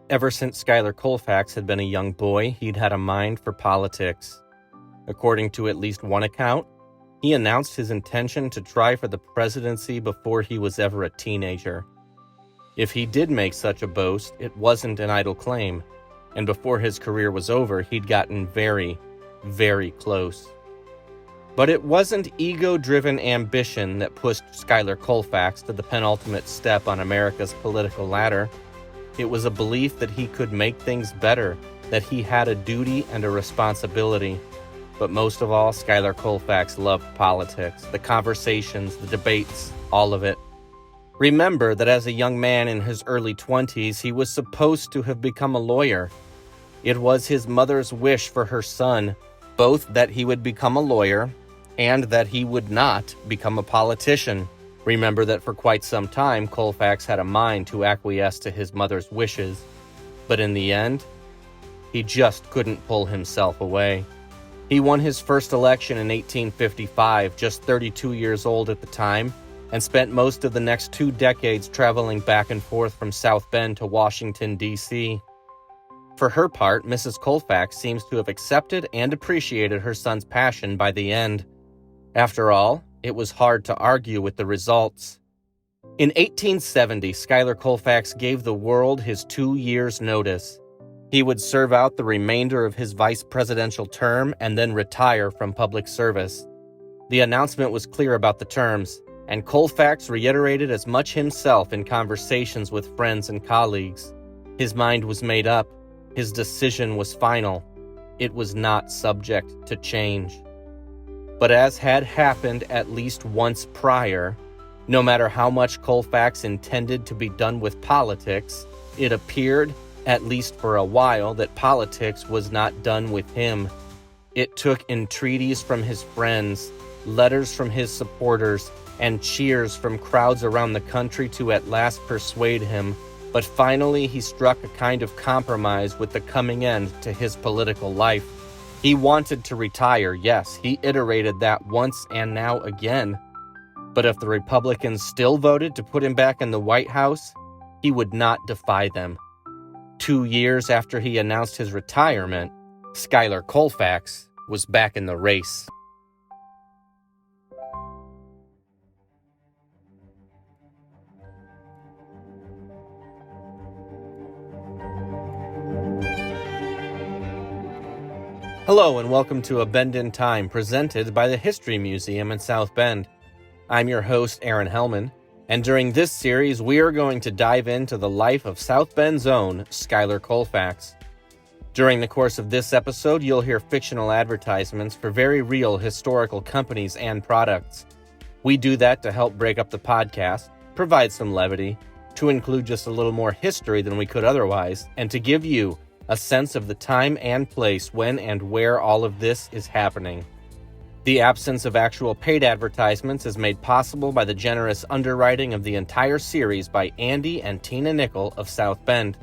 Ever since Schuyler Colfax had been a young boy, he'd had a mind for politics. According to at least one account, he announced his intention to try for the presidency before he was ever a teenager. If he did make such a boast, it wasn't an idle claim, and before his career was over, he'd gotten very, very close. But it wasn't ego-driven ambition that pushed Schuyler Colfax to the penultimate step on America's political ladder. It was a belief that he could make things better, that he had a duty and a responsibility. But most of all, Schuyler Colfax loved politics, the conversations, the debates, all of it. Remember that as a young man in his early 20s, he was supposed to have become a lawyer. It was his mother's wish for her son, both that he would become a lawyer and that he would not become a politician. Remember that for quite some time, Colfax had a mind to acquiesce to his mother's wishes. But in the end, he just couldn't pull himself away. He won his first election in 1855, just 32 years old at the time, and spent most of the next 2 decades traveling back and forth from South Bend to Washington, D.C. For her part, Mrs. Colfax seems to have accepted and appreciated her son's passion by the end. After all, it was hard to argue with the results. In 1870, Schuyler Colfax gave the world his 2 years' notice. He would serve out the remainder of his vice presidential term and then retire from public service. The announcement was clear about the terms, and Colfax reiterated as much himself in conversations with friends and colleagues. His mind was made up. His decision was final. It was not subject to change. But as had happened at least once prior, no matter how much Colfax intended to be done with politics, it appeared, at least for a while, that politics was not done with him. It took entreaties from his friends, letters from his supporters, and cheers from crowds around the country to at last persuade him. But finally he struck a kind of compromise with the coming end to his political life. He wanted to retire, yes, he iterated that once and now again. But if the Republicans still voted to put him back in the White House, he would not defy them. 2 years after he announced his retirement, Schuyler Colfax was back in the race. Hello and welcome to A Bend in Time, presented by the History Museum in South Bend. I'm your host, Aaron Helman, and during this series we are going to dive into the life of South Bend's own Schuyler Colfax. During the course of this episode, you'll hear fictional advertisements for very real historical companies and products. We do that to help break up the podcast, provide some levity, to include just a little more history than we could otherwise, and to give you a sense of the time and place when and where all of this is happening. The absence of actual paid advertisements is made possible by the generous underwriting of the entire series by Andy and Tina Nickel of South Bend.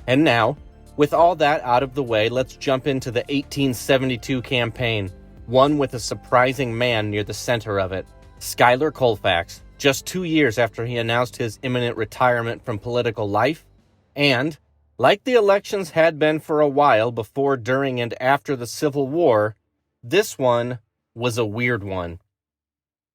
And now, with all that out of the way, let's jump into the 1872 campaign, one with a surprising man near the center of it, Schuyler Colfax, just 2 years after he announced his imminent retirement from political life, and like the elections had been for a while before, during, and after the Civil War, this one was a weird one.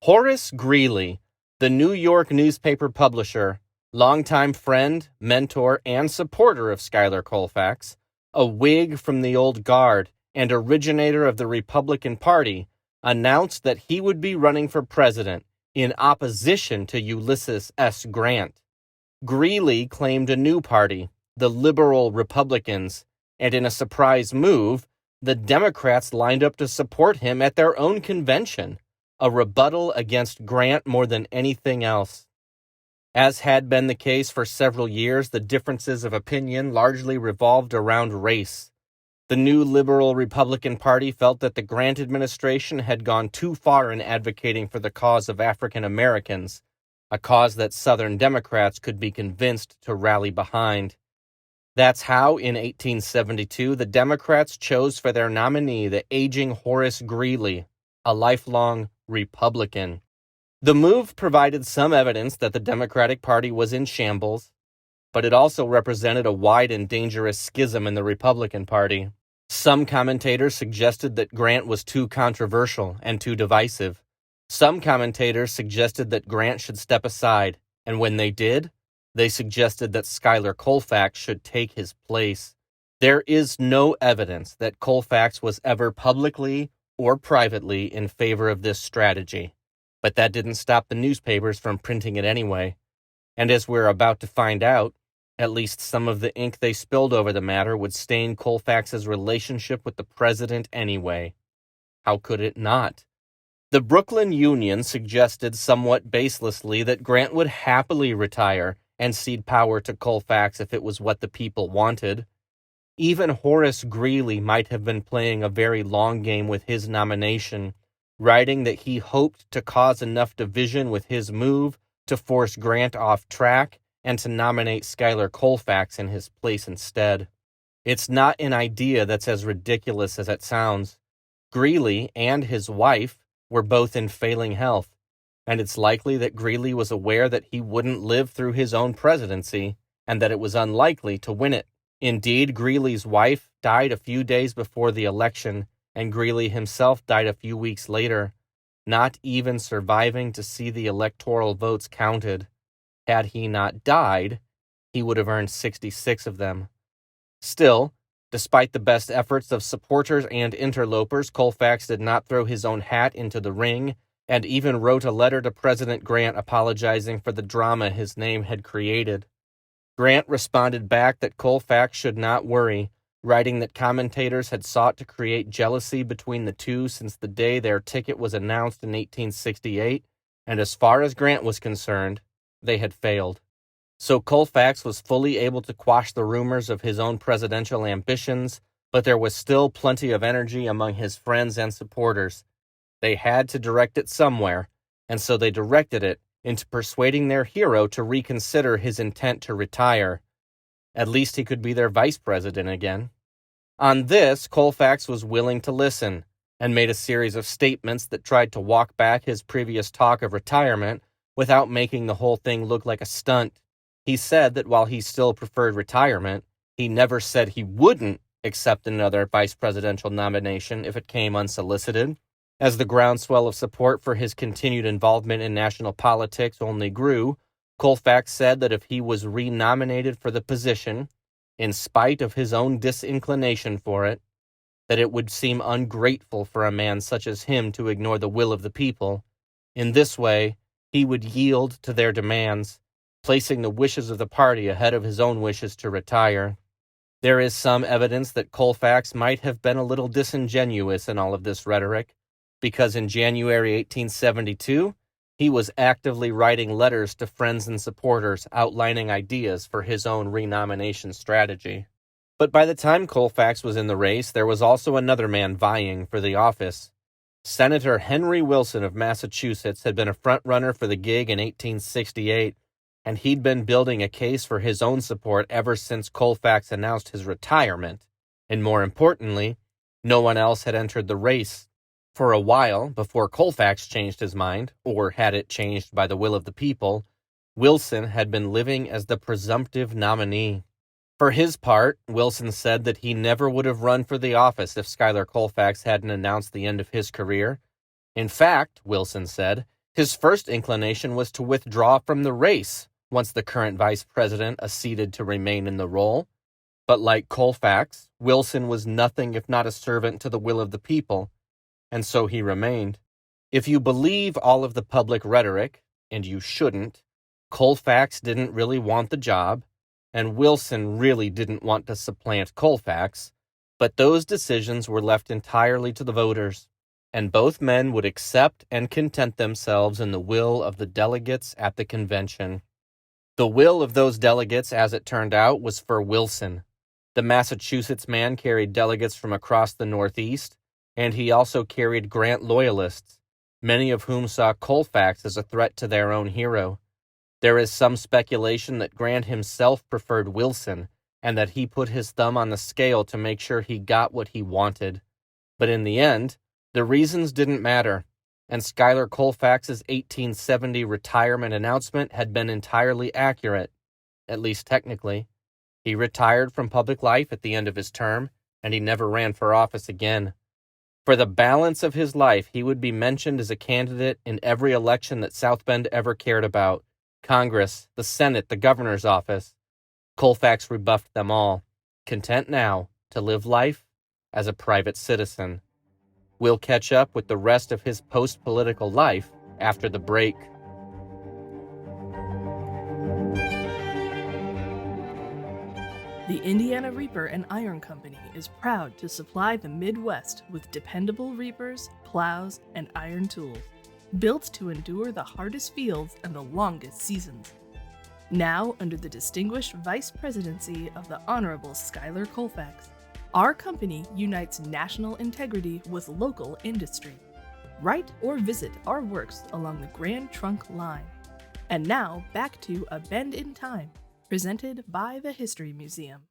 Horace Greeley, the New York newspaper publisher, longtime friend, mentor, and supporter of Schuyler Colfax, a Whig from the old guard and originator of the Republican Party, announced that he would be running for president in opposition to Ulysses S. Grant. Greeley claimed a new party, the Liberal Republicans, and in a surprise move, the Democrats lined up to support him at their own convention, a rebuttal against Grant more than anything else. As had been the case for several years, the differences of opinion largely revolved around race. The new Liberal Republican Party felt that the Grant administration had gone too far in advocating for the cause of African Americans, a cause that Southern Democrats could be convinced to rally behind. That's how, in 1872, the Democrats chose for their nominee the aging Horace Greeley, a lifelong Republican. The move provided some evidence that the Democratic Party was in shambles, but it also represented a wide and dangerous schism in the Republican Party. Some commentators suggested that Grant was too controversial and too divisive. Some commentators suggested that Grant should step aside, and when they did, they suggested that Schuyler Colfax should take his place. There is no evidence that Colfax was ever publicly or privately in favor of this strategy, but that didn't stop the newspapers from printing it anyway. And as we're about to find out, at least some of the ink they spilled over the matter would stain Colfax's relationship with the president anyway. How could it not? The Brooklyn Union suggested somewhat baselessly that Grant would happily retire and cede power to Colfax if it was what the people wanted. Even Horace Greeley might have been playing a very long game with his nomination, writing that he hoped to cause enough division with his move to force Grant off track and to nominate Schuyler Colfax in his place instead. It's not an idea that's as ridiculous as it sounds. Greeley and his wife were both in failing health, and it's likely that Greeley was aware that he wouldn't live through his own presidency and that it was unlikely to win it. Indeed, Greeley's wife died a few days before the election, and Greeley himself died a few weeks later, not even surviving to see the electoral votes counted. Had he not died, he would have earned 66 of them. Still, despite the best efforts of supporters and interlopers, Colfax did not throw his own hat into the ring, and even wrote a letter to President Grant apologizing for the drama his name had created. Grant responded back that Colfax should not worry, writing that commentators had sought to create jealousy between the two since the day their ticket was announced in 1868, and as far as Grant was concerned, they had failed. So Colfax was fully able to quash the rumors of his own presidential ambitions, but there was still plenty of energy among his friends and supporters. They had to direct it somewhere, and so they directed it into persuading their hero to reconsider his intent to retire. At least he could be their vice president again. On this, Colfax was willing to listen, and made a series of statements that tried to walk back his previous talk of retirement without making the whole thing look like a stunt. He said that while he still preferred retirement, he never said he wouldn't accept another vice presidential nomination if it came unsolicited. As the groundswell of support for his continued involvement in national politics only grew, Colfax said that if he was renominated for the position, in spite of his own disinclination for it, that it would seem ungrateful for a man such as him to ignore the will of the people. In this way, he would yield to their demands, placing the wishes of the party ahead of his own wishes to retire. There is some evidence that Colfax might have been a little disingenuous in all of this rhetoric, because in January 1872, he was actively writing letters to friends and supporters outlining ideas for his own renomination strategy. But by the time Colfax was in the race, there was also another man vying for the office. Senator Henry Wilson of Massachusetts had been a front-runner for the gig in 1868, and he'd been building a case for his own support ever since Colfax announced his retirement, and more importantly, no one else had entered the race. For a while, before Colfax changed his mind, or had it changed by the will of the people, Wilson had been living as the presumptive nominee. For his part, Wilson said that he never would have run for the office if Schuyler Colfax hadn't announced the end of his career. In fact, Wilson said, his first inclination was to withdraw from the race once the current vice president acceded to remain in the role. But like Colfax, Wilson was nothing if not a servant to the will of the people, and so he remained. If you believe all of the public rhetoric, and you shouldn't, Colfax didn't really want the job, and Wilson really didn't want to supplant Colfax, but those decisions were left entirely to the voters, and both men would accept and content themselves in the will of the delegates at the convention. The will of those delegates, as it turned out, was for Wilson. The Massachusetts man carried delegates from across the Northeast, and he also carried Grant loyalists, many of whom saw Colfax as a threat to their own hero. There is some speculation that Grant himself preferred Wilson, and that he put his thumb on the scale to make sure he got what he wanted. But in the end, the reasons didn't matter, and Schuyler Colfax's 1870 retirement announcement had been entirely accurate. at least technically. He retired from public life at the end of his term, and he never ran for office again. For the balance of his life, he would be mentioned as a candidate in every election that South Bend ever cared about: Congress, the Senate, the governor's office. Colfax rebuffed them all, content now to live life as a private citizen. We'll catch up with the rest of his post-political life after the break. The Indiana Reaper and Iron Company is proud to supply the Midwest with dependable reapers, plows, and iron tools, built to endure the hardest fields and the longest seasons. Now, under the distinguished vice presidency of the Honorable Schuyler Colfax, our company unites national integrity with local industry. Write or visit our works along the Grand Trunk Line. And now, back to A Bend in Time, presented by the History Museum.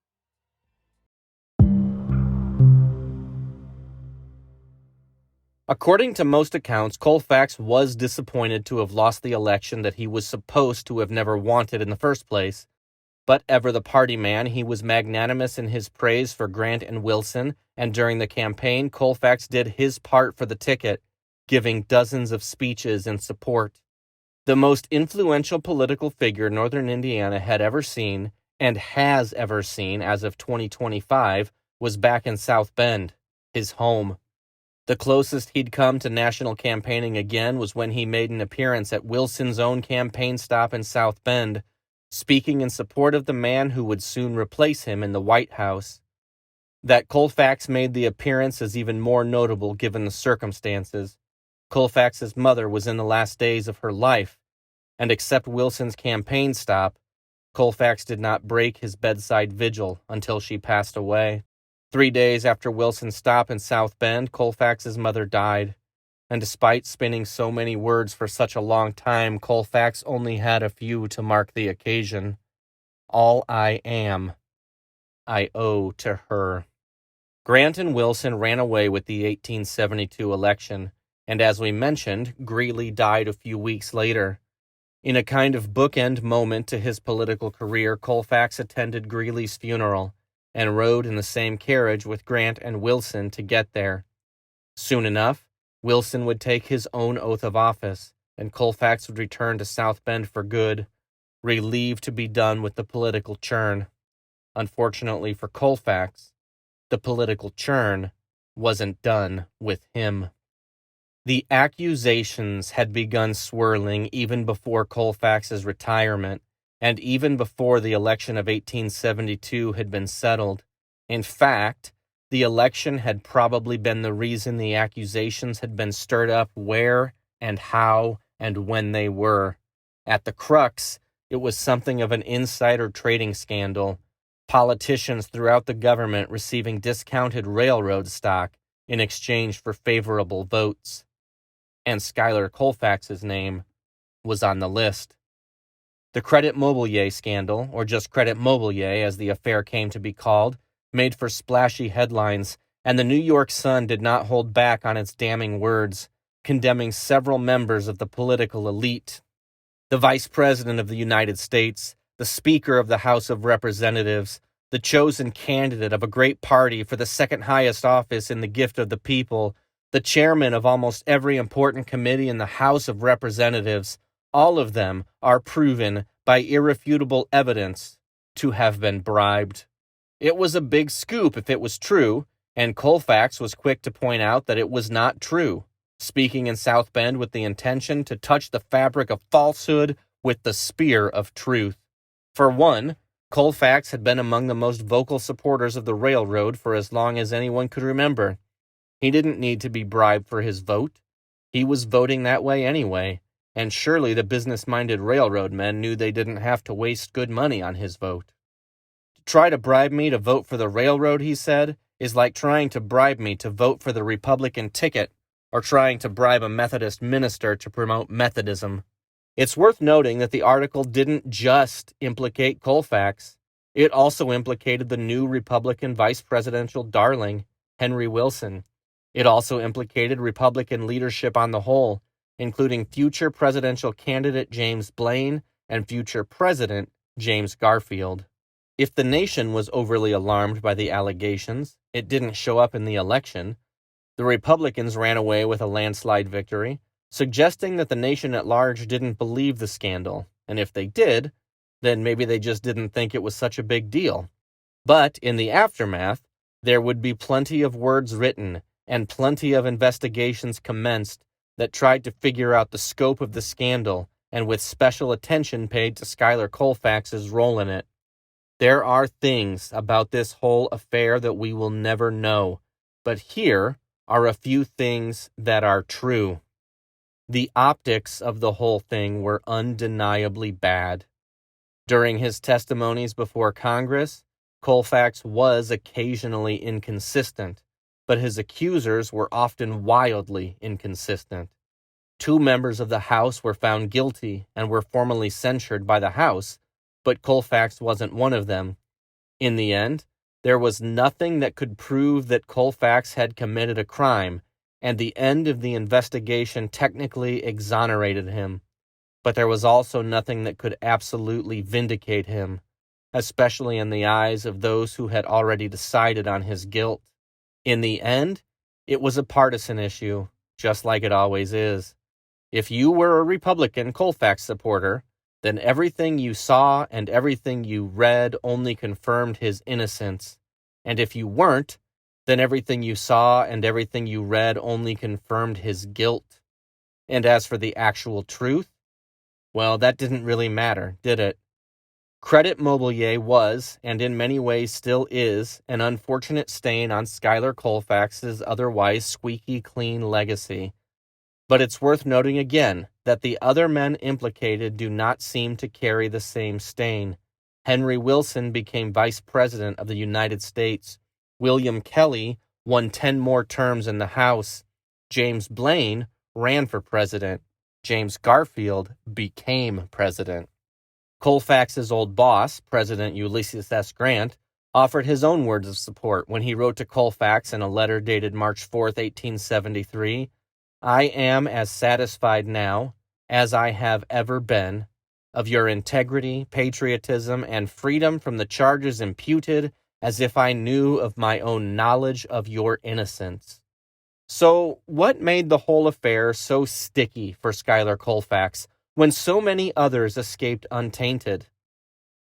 According to most accounts, Colfax was disappointed to have lost the election that he was supposed to have never wanted in the first place. But ever the party man, he was magnanimous in his praise for Grant and Wilson, and during the campaign, Colfax did his part for the ticket, giving dozens of speeches in support. The most influential political figure Northern Indiana had ever seen, and has ever seen as of 2025, was back in South Bend, his home. The closest he'd come to national campaigning again was when he made an appearance at Wilson's own campaign stop in South Bend, speaking in support of the man who would soon replace him in the White House. That Colfax made the appearance is even more notable given the circumstances. Colfax's mother was in the last days of her life, and except Wilson's campaign stop, Colfax did not break his bedside vigil until she passed away. 3 days after Wilson's stop in South Bend, Colfax's mother died, and despite spinning so many words for such a long time, Colfax only had a few to mark the occasion. All I am, I owe to her. Grant and Wilson ran away with the 1872 election, and as we mentioned, Greeley died a few weeks later. In a kind of bookend moment to his political career, Colfax attended Greeley's funeral and rode in the same carriage with Grant and Wilson to get there. Soon enough, Wilson would take his own oath of office, and Colfax would return to South Bend for good, relieved to be done with the political churn. Unfortunately for Colfax, the political churn wasn't done with him. The accusations had begun swirling even before Colfax's retirement, and even before the election of 1872 had been settled. In fact, the election had probably been the reason the accusations had been stirred up where and how and when they were. At the crux, it was something of an insider trading scandal, politicians throughout the government receiving discounted railroad stock in exchange for favorable votes. And Schuyler Colfax's name was on the list. The Credit Mobilier scandal, or just Credit Mobilier as the affair came to be called, made for splashy headlines, and the New York Sun did not hold back on its damning words, condemning several members of the political elite. The Vice President of the United States, the Speaker of the House of Representatives, the chosen candidate of a great party for the second highest office in the gift of the people, the chairman of almost every important committee in the House of Representatives, all of them are proven by irrefutable evidence to have been bribed. It was a big scoop if it was true, and Colfax was quick to point out that it was not true, speaking in South Bend with the intention to touch the fabric of falsehood with the spear of truth. For one, Colfax had been among the most vocal supporters of the railroad for as long as anyone could remember. He didn't need to be bribed for his vote. He was voting that way anyway, and surely the business-minded railroad men knew they didn't have to waste good money on his vote. To try to bribe me to vote for the railroad, he said, is like trying to bribe me to vote for the Republican ticket, or trying to bribe a Methodist minister to promote Methodism. It's worth noting that the article didn't just implicate Colfax. It also implicated the new Republican vice presidential darling, Henry Wilson. It also implicated Republican leadership on the whole, including future presidential candidate James Blaine and future President James Garfield. If the nation was overly alarmed by the allegations, it didn't show up in the election. The Republicans ran away with a landslide victory, suggesting that the nation at large didn't believe the scandal, and if they did, then maybe they just didn't think it was such a big deal. But in the aftermath, there would be plenty of words written and plenty of investigations commenced that tried to figure out the scope of the scandal, and with special attention paid to Schuyler Colfax's role in it. There are things about this whole affair that we will never know, but here are a few things that are true. The optics of the whole thing were undeniably bad. During his testimonies before Congress, Colfax was occasionally inconsistent, but his accusers were often wildly inconsistent. 2 members of the House were found guilty and were formally censured by the House, but Colfax wasn't one of them. In the end, there was nothing that could prove that Colfax had committed a crime, and the end of the investigation technically exonerated him. But there was also nothing that could absolutely vindicate him, especially in the eyes of those who had already decided on his guilt. In the end, it was a partisan issue, just like it always is. If you were a Republican Colfax supporter, then everything you saw and everything you read only confirmed his innocence. And if you weren't, then everything you saw and everything you read only confirmed his guilt. And as for the actual truth, well, that didn't really matter, did it? Credit Mobilier was, and in many ways still is, an unfortunate stain on Schuyler Colfax's otherwise squeaky clean legacy. But it's worth noting again that the other men implicated do not seem to carry the same stain. Henry Wilson became Vice President of the United States. William Kelly won 10 more terms in the House. James Blaine ran for president. James Garfield became president. Colfax's old boss, President Ulysses S. Grant, offered his own words of support when he wrote to Colfax in a letter dated March 4, 1873, "I am as satisfied now, as I have ever been, of your integrity, patriotism, and freedom from the charges imputed, as if I knew of my own knowledge of your innocence." So, what made the whole affair so sticky for Schuyler Colfax when so many others escaped untainted?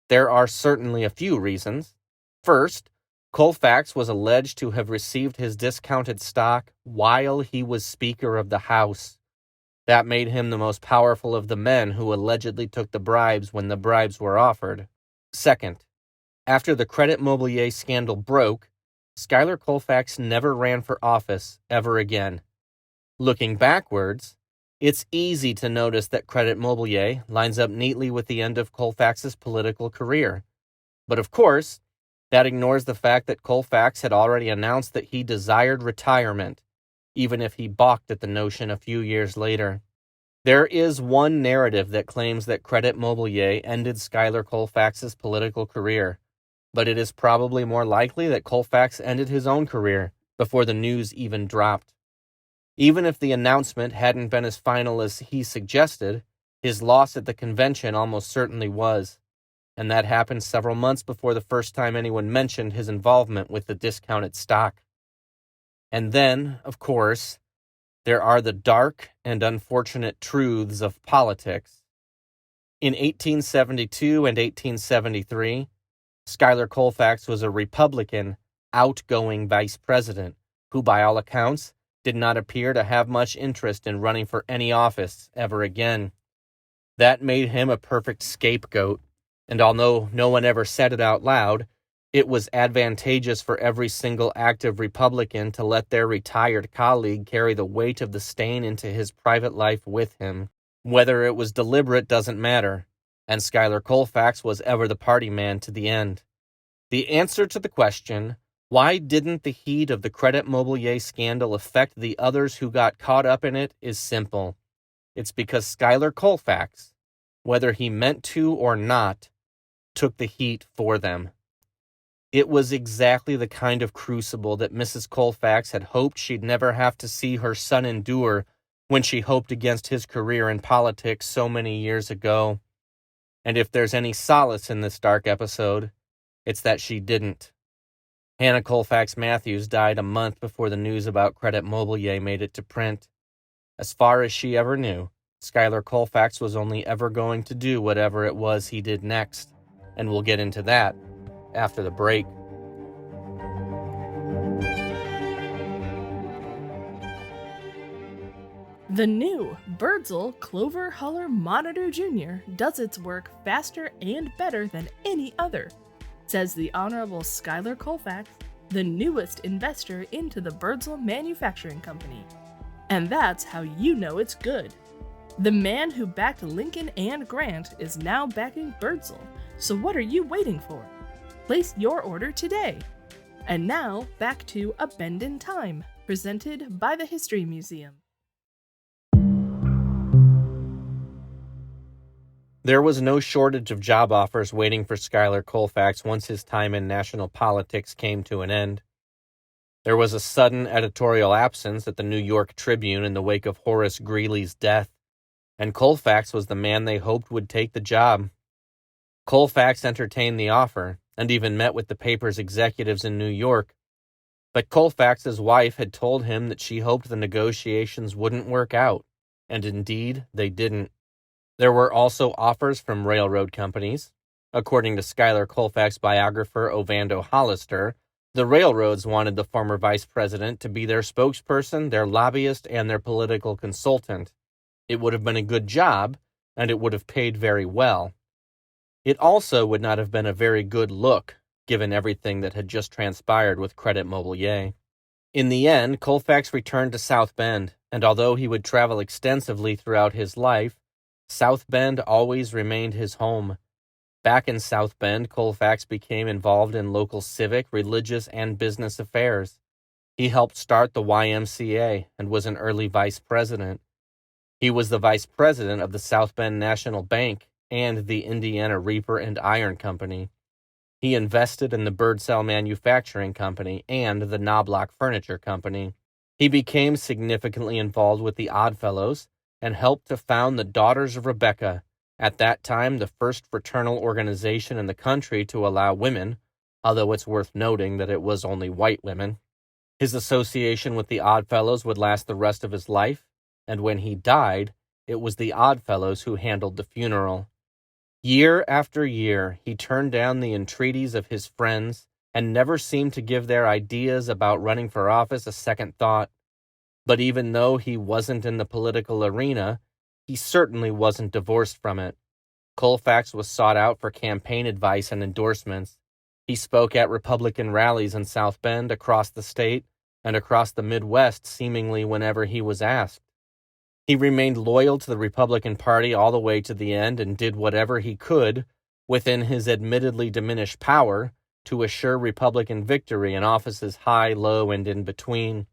There are certainly a few reasons. First, Colfax was alleged to have received his discounted stock while he was Speaker of the House. That made him the most powerful of the men who allegedly took the bribes when the bribes were offered. Second, after the Credit Mobilier scandal broke, Schuyler Colfax never ran for office ever again. Looking backwards, it's easy to notice that Credit Mobilier lines up neatly with the end of Colfax's political career. But of course, that ignores the fact that Colfax had already announced that he desired retirement, even if he balked at the notion a few years later. There is one narrative that claims that Credit Mobilier ended Schuyler Colfax's political career, but it is probably more likely that Colfax ended his own career before the news even dropped. Even if the announcement hadn't been as final as he suggested, his loss at the convention almost certainly was, and that happened several months before the first time anyone mentioned his involvement with the discounted stock. And then, of course, there are the dark and unfortunate truths of politics. In 1872 and 1873, Schuyler Colfax was a Republican, outgoing vice president who, by all accounts, did not appear to have much interest in running for any office ever again. That made him a perfect scapegoat, and although no one ever said it out loud, it was advantageous for every single active Republican to let their retired colleague carry the weight of the stain into his private life with him. Whether it was deliberate doesn't matter, and Schuyler Colfax was ever the party man to the end. The answer to the question, why didn't the heat of the Credit Mobilier scandal affect the others who got caught up in it, is simple. It's because Schuyler Colfax, whether he meant to or not, took the heat for them. It was exactly the kind of crucible that Mrs. Colfax had hoped she'd never have to see her son endure when she hoped against his career in politics so many years ago. And if there's any solace in this dark episode, it's that she didn't. Hannah Colfax Matthews died a month before the news about Credit Mobilier made it to print. As far as she ever knew, Schuyler Colfax was only ever going to do whatever it was he did next, and we'll get into that after the break. The new Birdsell Clover Huller Monitor Jr. does its work faster and better than any other, says the Honorable Schuyler Colfax, the newest investor into the Birdsell Manufacturing Company. And that's how you know it's good. The man who backed Lincoln and Grant is now backing Birdsell, so what are you waiting for? Place your order today. And now, back to A Bend in Time, presented by the History Museum. There was no shortage of job offers waiting for Schuyler Colfax once his time in national politics came to an end. There was a sudden editorial absence at the New York Tribune in the wake of Horace Greeley's death, and Colfax was the man they hoped would take the job. Colfax entertained the offer, and even met with the paper's executives in New York, but Colfax's wife had told him that she hoped the negotiations wouldn't work out, and indeed they didn't. There were also offers from railroad companies. According to Schuyler Colfax biographer Ovando Hollister, the railroads wanted the former vice president to be their spokesperson, their lobbyist, and their political consultant. It would have been a good job, and it would have paid very well. It also would not have been a very good look, given everything that had just transpired with Credit Mobilier. In the end, Colfax returned to South Bend, and although he would travel extensively throughout his life, South Bend always remained his home. Back in South Bend, Colfax became involved in local civic, religious, and business affairs. He helped start the YMCA and was an early vice president. He was the vice president of the South Bend National Bank and the Indiana Reaper and Iron Company. He invested in the Birdsell Manufacturing Company and the Knobloch Furniture Company. He became significantly involved with the Oddfellows and helped to found the Daughters of Rebecca, at that time the first fraternal organization in the country to allow women, although it's worth noting that it was only white women. His association with the Oddfellows would last the rest of his life, and when he died, it was the Oddfellows who handled the funeral. Year after year, he turned down the entreaties of his friends and never seemed to give their ideas about running for office a second thought. But even though he wasn't in the political arena, he certainly wasn't divorced from it. Colfax was sought out for campaign advice and endorsements. He spoke at Republican rallies in South Bend, across the state, and across the Midwest seemingly whenever he was asked. He remained loyal to the Republican Party all the way to the end and did whatever he could, within his admittedly diminished power, to assure Republican victory in offices high, low, and in between.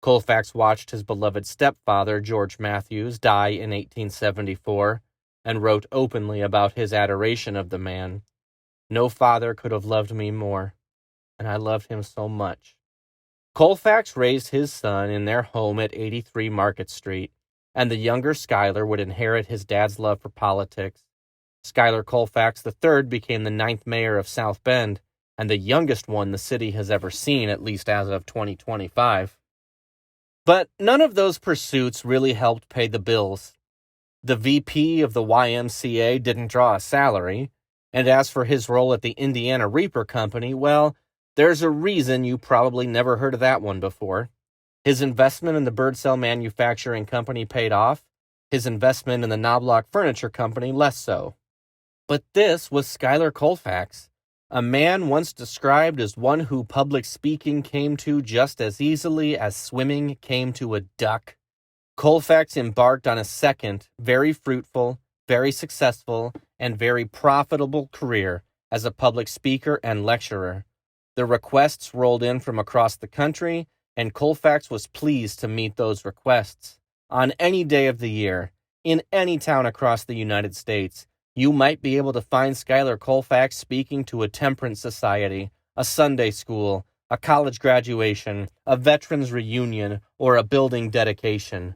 Colfax watched his beloved stepfather, George Matthews, die in 1874, and wrote openly about his adoration of the man. "No father could have loved me more, and I loved him so much." Colfax raised his son in their home at 83 Market Street, and the younger Schuyler would inherit his dad's love for politics. Schuyler Colfax III became the 9th mayor of South Bend, and the youngest one the city has ever seen, at least as of 2025. But none of those pursuits really helped pay the bills. The VP of the YMCA didn't draw a salary, and as for his role at the Indiana Reaper Company, well, there's a reason you probably never heard of that one before. His investment in the Birdsell Manufacturing Company paid off. His investment in the Knobloch Furniture Company less so. But this was Schuyler Colfax, a man once described as one who public speaking came to just as easily as swimming came to a duck. Colfax embarked on a second, very fruitful, very successful, and very profitable career as a public speaker and lecturer. The requests rolled in from across the country, and Colfax was pleased to meet those requests. On any day of the year, in any town across the United States, you might be able to find Schuyler Colfax speaking to a temperance society, a Sunday school, a college graduation, a veterans reunion, or a building dedication.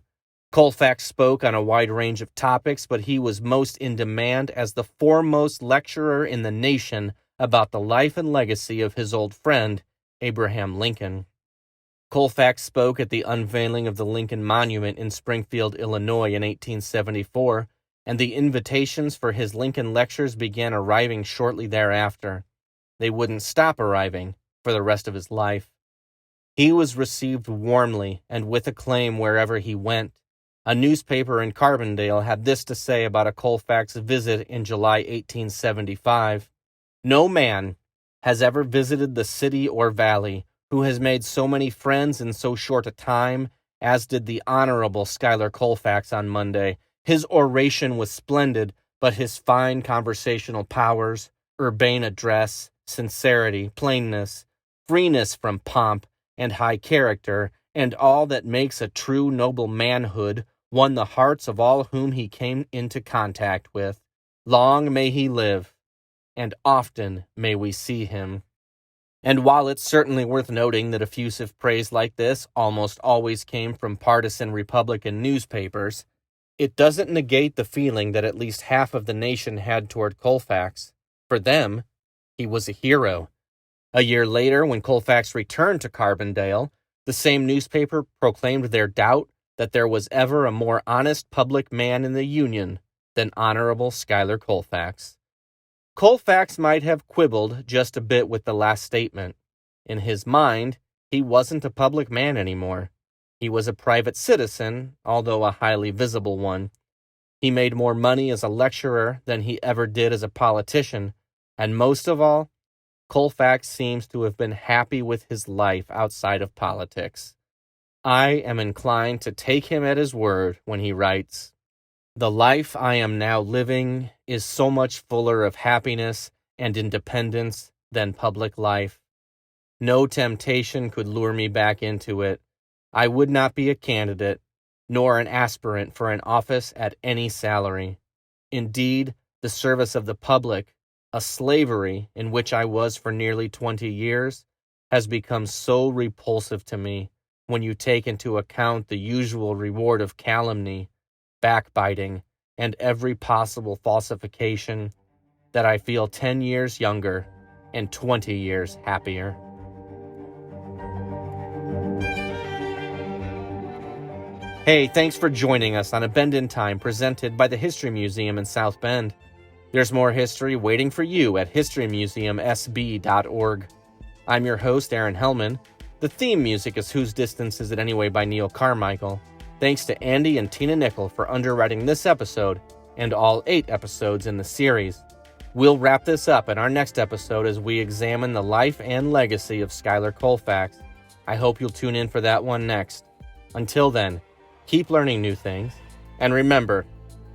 Colfax spoke on a wide range of topics, but he was most in demand as the foremost lecturer in the nation about the life and legacy of his old friend, Abraham Lincoln. Colfax spoke at the unveiling of the Lincoln Monument in Springfield, Illinois in 1874, and the invitations for his Lincoln lectures began arriving shortly thereafter. They wouldn't stop arriving for the rest of his life. He was received warmly and with acclaim wherever he went. A newspaper in Carbondale had this to say about a Colfax visit in July 1875. "No man has ever visited the city or valley who has made so many friends in so short a time as did the Honorable Schuyler Colfax on Monday. His oration was splendid, but his fine conversational powers, urbane address, sincerity, plainness, freeness from pomp, and high character, and all that makes a true noble manhood, won the hearts of all whom he came into contact with. Long may he live, and often may we see him." And while it's certainly worth noting that effusive praise like this almost always came from partisan Republican newspapers, it doesn't negate the feeling that at least half of the nation had toward Colfax. For them, he was a hero. A year later, when Colfax returned to Carbondale, the same newspaper proclaimed their doubt that there was ever a more honest public man in the Union than Honorable Schuyler Colfax. Colfax might have quibbled just a bit with the last statement. In his mind, he wasn't a public man anymore. He was a private citizen, although a highly visible one. He made more money as a lecturer than he ever did as a politician, and most of all, Colfax seems to have been happy with his life outside of politics. I am inclined to take him at his word when he writes, "The life I am now living is so much fuller of happiness and independence than public life. No temptation could lure me back into it. I would not be a candidate, nor an aspirant for an office at any salary. Indeed, the service of the public, a slavery in which I was for nearly 20 years, has become so repulsive to me when you take into account the usual reward of calumny, backbiting, and every possible falsification, that I feel 10 years younger and 20 years happier." Hey, thanks for joining us on A Bend in Time presented by the History Museum in South Bend. There's more history waiting for you at historymuseumsb.org. I'm your host, Aaron Helman. The theme music is Whose Distance Is It Anyway by Neil Carmichael. Thanks to Andy and Tina Nickel for underwriting this episode and all 8 episodes in the series. We'll wrap this up in our next episode as we examine the life and legacy of Schuyler Colfax. I hope you'll tune in for that one next. Until then, keep learning new things, and remember,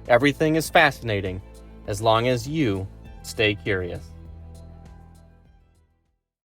everything is fascinating as long as you stay curious.